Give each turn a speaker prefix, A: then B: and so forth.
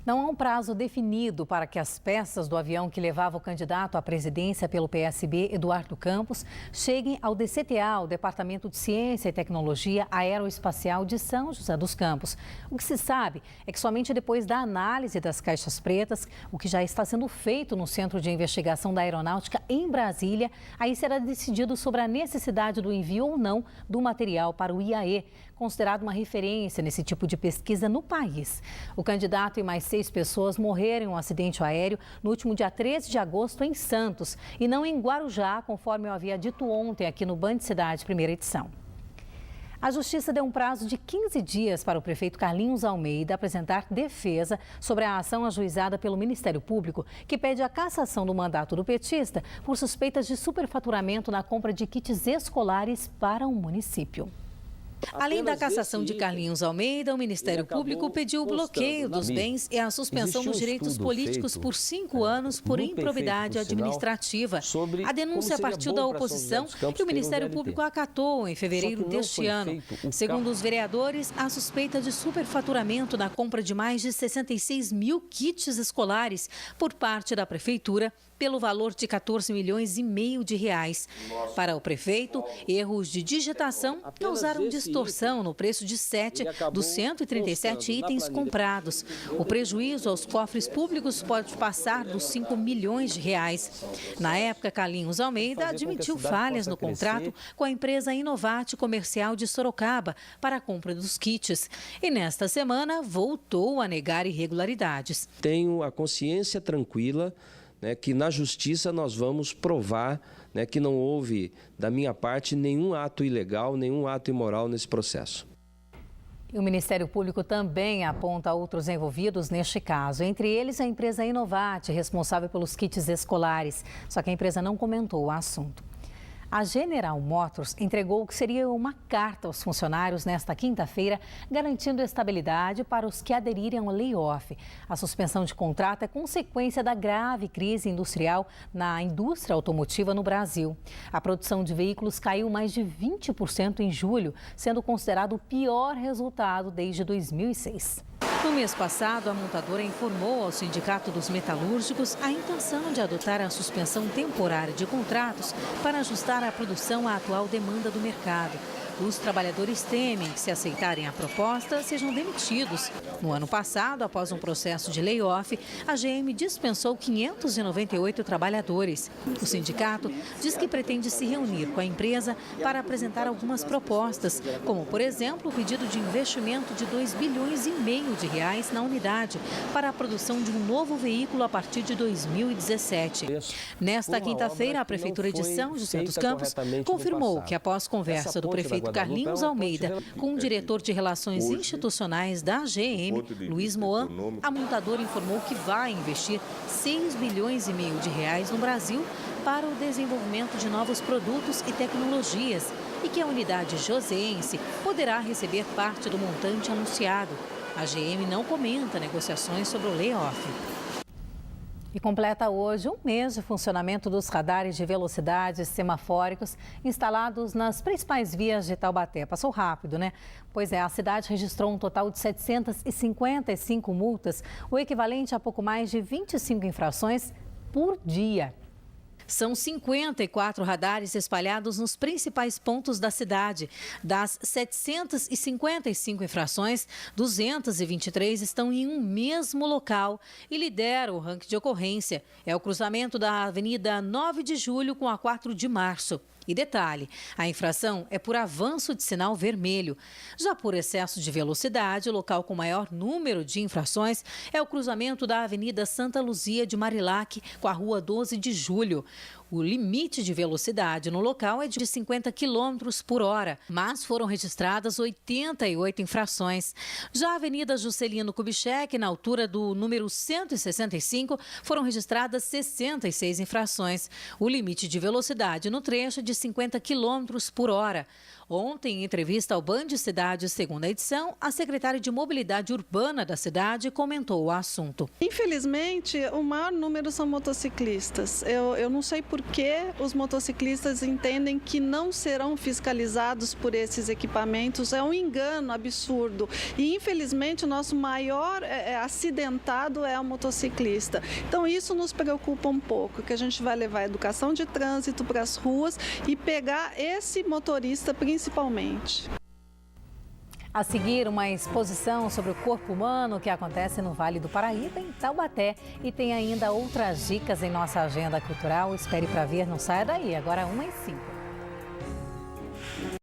A: Não há um prazo definido para que as peças do avião que levava o candidato à presidência pelo PSB, Eduardo Campos, cheguem ao DCTA, o Departamento de Ciência e Tecnologia Aeroespacial de São José dos Campos. O que se sabe é que somente depois da análise das caixas pretas, o que já está sendo feito no Centro de Investigação da Aeronáutica em Brasília, aí será decidido sobre a necessidade do envio ou não do material para o IAE, considerado uma referência nesse tipo de pesquisa no país. O candidato e mais 6 pessoas morreram em um acidente aéreo no último dia 13 de agosto em Santos e não em Guarujá, conforme eu havia dito ontem aqui no Band Cidade, primeira edição. A Justiça deu um prazo de 15 dias para o prefeito Carlinhos Almeida apresentar defesa sobre a ação ajuizada pelo Ministério Público, que pede a cassação do mandato do petista por suspeitas de superfaturamento na compra de kits escolares para o município. Além da cassação de Carlinhos Almeida, o Ministério Público pediu o bloqueio dos bens e a suspensão dos direitos políticos por 5 anos por improbidade administrativa. A denúncia partiu da oposição e o Ministério Público acatou em fevereiro deste ano. Segundo os vereadores, a suspeita de superfaturamento na compra de mais de 66 mil kits escolares por parte da Prefeitura pelo valor de 14 milhões e meio de reais. Para o prefeito, erros de digitação causaram distorção no preço de 7 dos 137 itens comprados. O prejuízo aos cofres públicos pode passar dos 5 milhões de reais. Na época, Carlinhos Almeida admitiu falhas no contrato com a empresa Inovate Comercial de Sorocaba para a compra dos kits. E nesta semana, voltou a negar irregularidades.
B: Tenho a consciência tranquila, que na justiça nós vamos provar, que não houve, da minha parte, nenhum ato ilegal, nenhum ato imoral nesse processo.
A: E o Ministério Público também aponta outros envolvidos neste caso, entre eles a empresa Inovate, responsável pelos kits escolares. Só que a empresa não comentou o assunto. A General Motors entregou o que seria uma carta aos funcionários nesta quinta-feira, garantindo estabilidade para os que aderirem ao layoff. A suspensão de contrato é consequência da grave crise industrial na indústria automotiva no Brasil. A produção de veículos caiu mais de 20% em julho, sendo considerado o pior resultado desde 2006. No mês passado, a montadora informou ao Sindicato dos Metalúrgicos a intenção de adotar a suspensão temporária de contratos para ajustar a produção à atual demanda do mercado. Os trabalhadores temem que, se aceitarem a proposta, sejam demitidos. No ano passado, após um processo de layoff, a GM dispensou 598 trabalhadores. O sindicato diz que pretende se reunir com a empresa para apresentar algumas propostas, como, por exemplo, o pedido de investimento de 2,5 bilhões de reais na unidade para a produção de um novo veículo a partir de 2017. Nesta quinta-feira, a Prefeitura de São José dos Campos confirmou que, após conversa do prefeito Carlinhos Almeida com o diretor de Relações Institucionais da GM, Luiz Moan, a montadora informou que vai investir 6,5 bilhões de reais no Brasil para o desenvolvimento de novos produtos e tecnologias e que a unidade joseense poderá receber parte do montante anunciado. A GM não comenta negociações sobre o layoff. E completa hoje um mês de funcionamento dos radares de velocidade semafóricos instalados nas principais vias de Taubaté. Passou rápido, né? Pois é, a cidade registrou um total de 755 multas, o equivalente a pouco mais de 25 infrações por dia. São 54 radares espalhados nos principais pontos da cidade. Das 755 infrações, 223 estão em um mesmo local e lideram o ranking de ocorrência. É o cruzamento da Avenida 9 de Julho com a 4 de Março. E detalhe, a infração é por avanço de sinal vermelho. Já por excesso de velocidade, o local com maior número de infrações é o cruzamento da Avenida Santa Luzia de Marilac com a Rua 12 de Julho. O limite de velocidade no local é de 50 km por hora, mas foram registradas 88 infrações. Já a Avenida Juscelino Kubitschek, na altura do número 165, foram registradas 66 infrações. O limite de velocidade no trecho é de 50 km por hora. Ontem, em entrevista ao Band Cidade, segunda edição, a secretária de Mobilidade Urbana da cidade comentou o assunto.
C: Infelizmente, o maior número são motociclistas. Eu não sei por porque os motociclistas entendem que não serão fiscalizados por esses equipamentos. É um engano absurdo. E, infelizmente, o nosso maior acidentado é o motociclista. Então, isso nos preocupa um pouco, que a gente vai levar a educação de trânsito para as ruas e pegar esse motorista principalmente.
A: A seguir, uma exposição sobre o corpo humano que acontece no Vale do Paraíba, em Taubaté. E tem ainda outras dicas em nossa agenda cultural. Espere para ver, não saia daí. Agora 1h05.